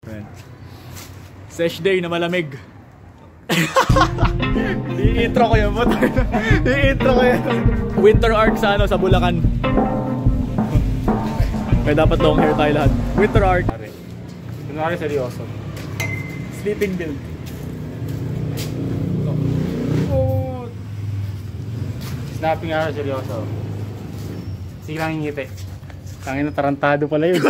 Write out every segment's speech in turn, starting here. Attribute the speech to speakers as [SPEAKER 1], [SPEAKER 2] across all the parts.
[SPEAKER 1] Ayan. Sesh day na malamig. I-intro ko yun. I-intro ko yun. Winter arc sa ano, sa Bulacan. Kaya dapat long hair tayo lahat. Winter arc.
[SPEAKER 2] Kunwari seryoso.
[SPEAKER 1] Sleeping build.
[SPEAKER 2] Snapping nga seryoso. Sige lang ngiti. Tangina, tarantado pala yun.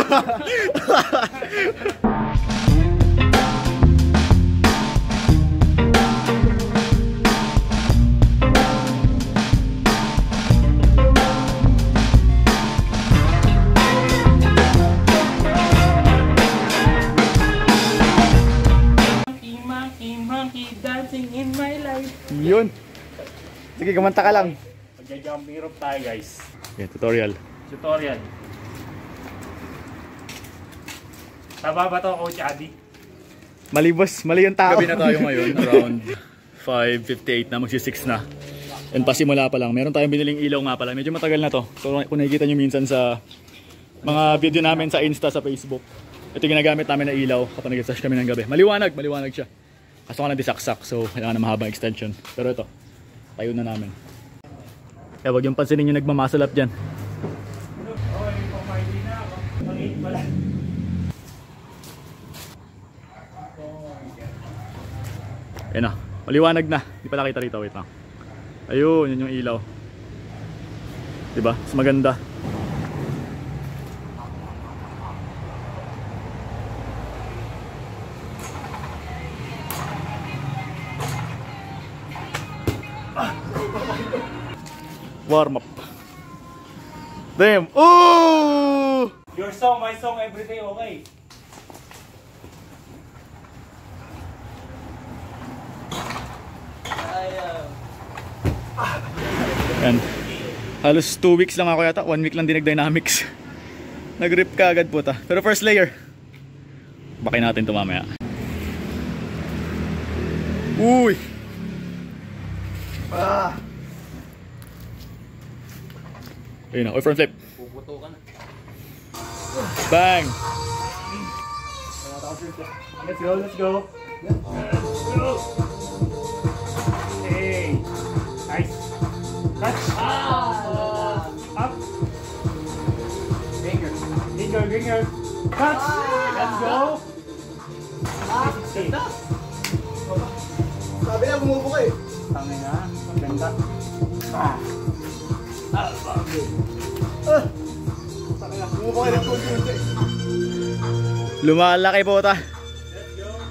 [SPEAKER 2] Monkey dancing in my life.
[SPEAKER 1] Yun. Sige, kumanta ka lang.
[SPEAKER 2] Magja-jumping rope tayo, guys.
[SPEAKER 1] Okay, tutorial.
[SPEAKER 2] Tutorial. Tama ba to, Coach Adi?
[SPEAKER 1] Mali boss, mali yung tao. Gabi na tayo ngayon, around 5:58 na, magsi-6 na. And pasimula pa lang. Meron tayong biniling ilaw nga pala. Medyo matagal na to. So kung nakikita nyo minsan sa mga video namin sa Insta, sa Facebook, ito ginagamit namin na ilaw kapag nag-search kami ng gabi. Maliwanag siya. Kaso ka na disaksak, so kailangan na mahabang extension. Pero ito, tayo na namin. Kaya wag yung pansinin yung nagmamasalap dyan. Ayan na, maliwanag na. Hindi pala kita rito, wait lang. Ayun, yun yung ilaw. Diba? Mas maganda. Warm up. Damn. Oh!
[SPEAKER 2] Your song, my song, everyday okay.
[SPEAKER 1] Yan. Halos 2 weeks lang ako yata. 1 week lang din nag-dynamics. Nag-rip ka agad po ta. Pero first layer. Bakin natin ito mamaya. Uy! Ah! Ayun na. Oy, front flip.
[SPEAKER 2] Puputo ka na.
[SPEAKER 1] Bang!
[SPEAKER 2] Let's go, let's go. Let's go. Hey. Nice. Touch. Up. Finger. Touch. Let's go.
[SPEAKER 1] Sabi na, bumubo ka eh.
[SPEAKER 2] Tangin na. Maganda.
[SPEAKER 1] Lumalaki po ta.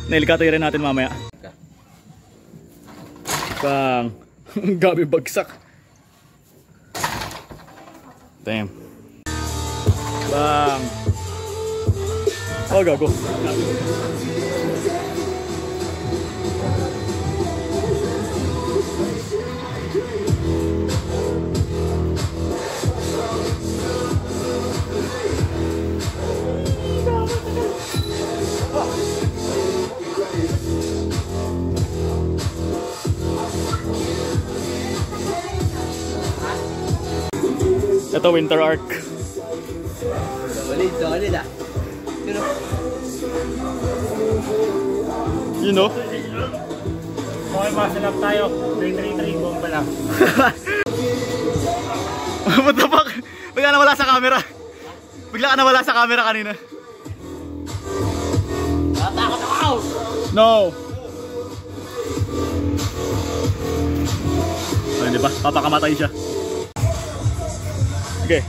[SPEAKER 1] Nailkatirin natin mamaya. Bang. Gabi bagsak. Damn. Bang. Oh, gago. Ito winter arc.
[SPEAKER 3] Solid ah.
[SPEAKER 1] You know?
[SPEAKER 2] Okay, masalap tayo. 333 bomba lang.
[SPEAKER 1] What the fuck? Bigla nawala sa camera. Bigla ka nawala sa camera kanina.
[SPEAKER 3] Natakot ako!
[SPEAKER 1] No! Ayun, diba? Papakamatay siya. Okay.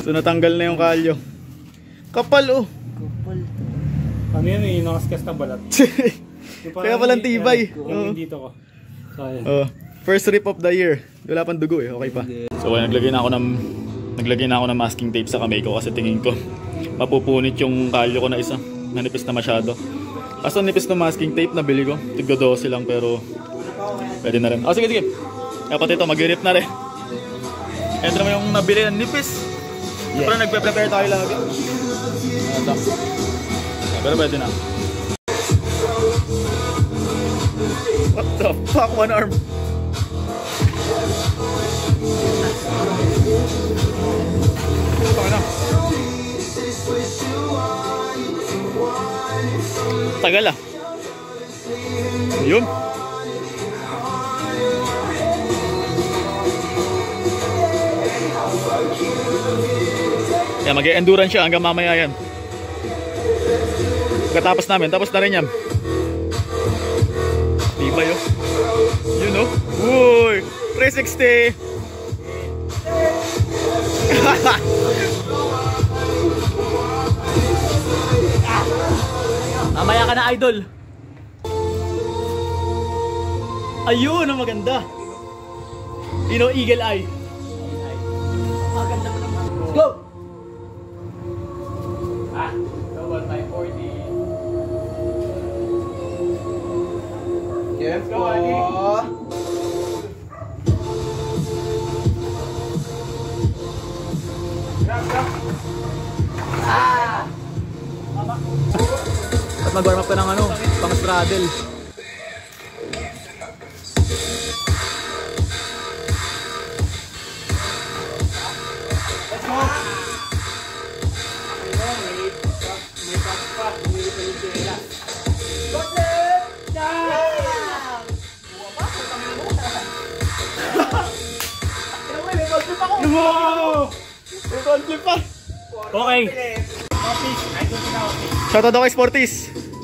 [SPEAKER 1] So natanggal na yung kalyo. Kapal oh.
[SPEAKER 3] Kapal.
[SPEAKER 2] Ano yan eh, nakaskas na balat.
[SPEAKER 1] Kaya palang tibay.
[SPEAKER 2] Yung dito ko.
[SPEAKER 1] First rip of the year. Wala pang dugo eh, okay pa. So naglagay na ako ng masking tape sa kamay ko kasi tingin ko mapupunit yung kalyo ko na isa. Nanipis na masyado. Asa nipis na masking tape na bili ko. Tigdo 12 lang pero pwede na rin. Oh, sige, sige. Kapag ito, mag-rip na rin. Ito naman yung nabili ng nipis. Yeah. Pero nagpe-prepare tayo lagi. Ito. Pero pwede na. What the fuck? One arm. Tagal ah. Yun. Yan, mag-endurance siya hanggang mamaya yan. Pagkatapos namin, tapos na rin yan. Diba yun? Yun o. Uy! 360! Mamaya ka na, idol. Ayun, ang maganda. Eagle eye. Maganda mo naman. Let's go! So 1,540. Let's go, Adi. Grab. At mag-warm up ka ng ano, pang straddle. Let's go! Okay. Shoutout ako kay Sporties.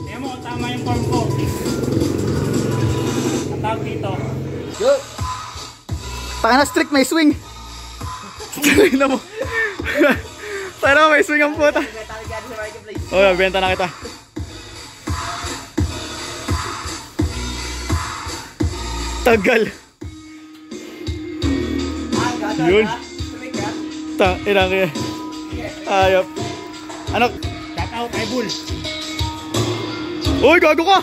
[SPEAKER 2] Tingnan mo, tama yung form ko. Ang tawag dito.
[SPEAKER 1] Go! Taka na strict, may swing. Tingnan mo. Taka may swing ang puta. Oh, benta na kita. Tagal. Yun. Irang kaya. Ayop. Ano?
[SPEAKER 2] Shout out kay Bull.
[SPEAKER 1] Uy, gago ka!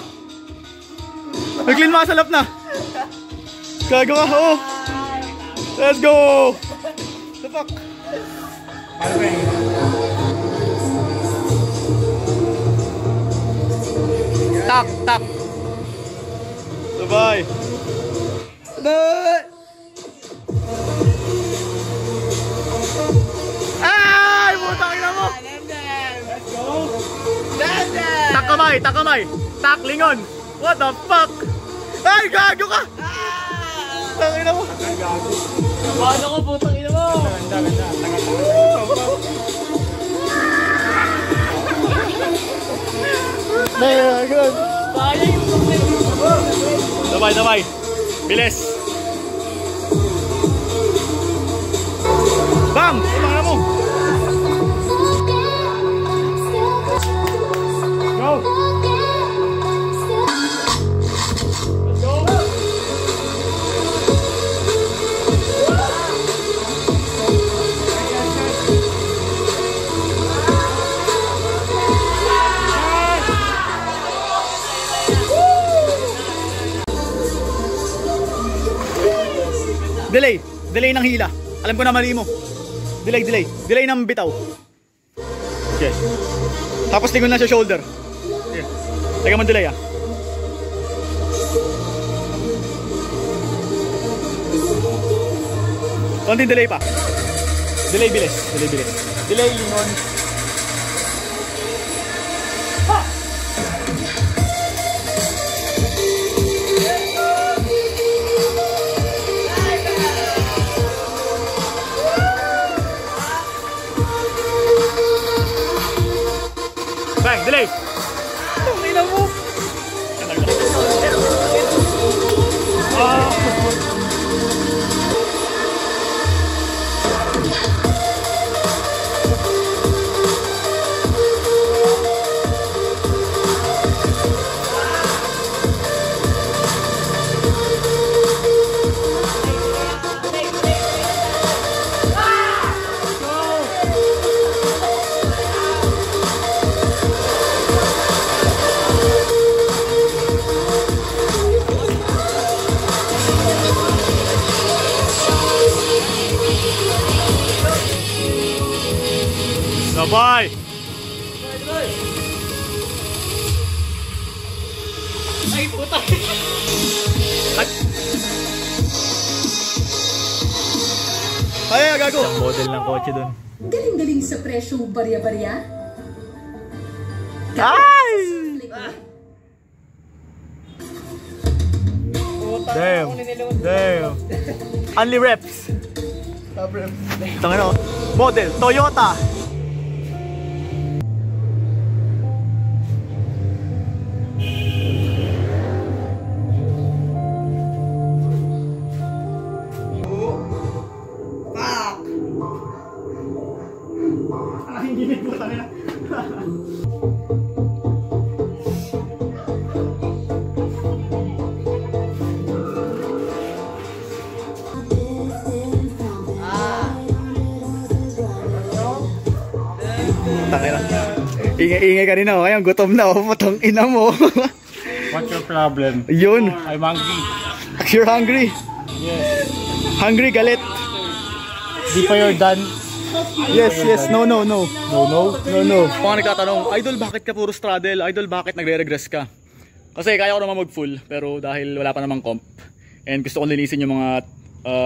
[SPEAKER 1] Nag-clean masalap na. Gago ka, oh. Let's go! The fuck? Tak, tak. Sabay. Ay, putang ina mo.
[SPEAKER 2] Let's go.
[SPEAKER 1] Tak kamay, tak kamay. Tak lingon. What the fuck? Ay, gago ka. Putang ina mo. Paano ko, putang ina mo?
[SPEAKER 2] Ganda.
[SPEAKER 1] Good. Sabay. Bilis. Bang! Putang ina mo.
[SPEAKER 2] Go. Let's go.
[SPEAKER 1] Delay ng hila. Alam ko na mali mo. Delay ng bitaw. Okay. Tapos lingon na sa shoulder. Okay. Teka mo delay ah. Konting delay pa. Delay bilis. Delay lingon. Bang, delay. Tingnan mo. Bye!
[SPEAKER 2] Ay, puta!
[SPEAKER 1] Ay, gago! Model ng kotse dun.
[SPEAKER 3] Galing-galing sa presyong barya-barya.
[SPEAKER 1] Ay! Damn! Damn! Only reps!
[SPEAKER 4] Top reps.
[SPEAKER 1] Tangin o. Model, Toyota! Ang ginit mo tangin. Tangina. Ingay-ingay ka rin ako. Ngayon, gutom na ako. Patang ina mo.
[SPEAKER 2] What's your problem?
[SPEAKER 1] Yun.
[SPEAKER 2] I'm hungry.
[SPEAKER 1] You're hungry.
[SPEAKER 2] Yes.
[SPEAKER 1] Hungry, galit.
[SPEAKER 2] Di pa you're done.
[SPEAKER 1] Yes, yes. No, no, no. No, no. No, no. Mga nagtatanong, Idol, bakit ka puro straddle? Idol, bakit nagre-regress ka? Kasi kaya ko naman mag-full, pero dahil wala pa namang comp, and gusto kong linisin yung mga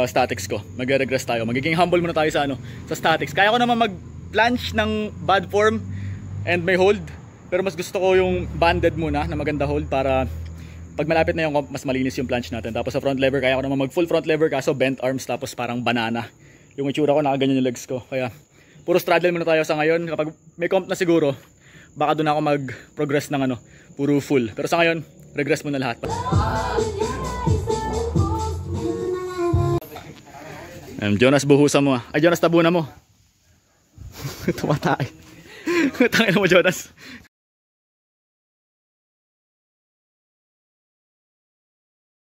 [SPEAKER 1] statics ko, magre-regress tayo. Magiging humble muna tayo sa, sa statics. Kaya ko naman mag-planche ng bad form and may hold, pero mas gusto ko yung banded muna na maganda hold para pag malapit na yung comp, mas malinis yung planche natin. Tapos sa front lever, kaya ko naman mag-full front lever kaso bent arms tapos parang banana. Yung itsura ko, nakaganyan yung legs ko. Kaya puro straddle muna tayo sa ngayon. Kapag may comp na siguro, baka doon ako mag-progress ng puro full. Pero sa ngayon, regress muna lahat. Jonas, buhusan mo. Ay, Jonas, tabunan mo. Tumatay. Tangin mo, Jonas.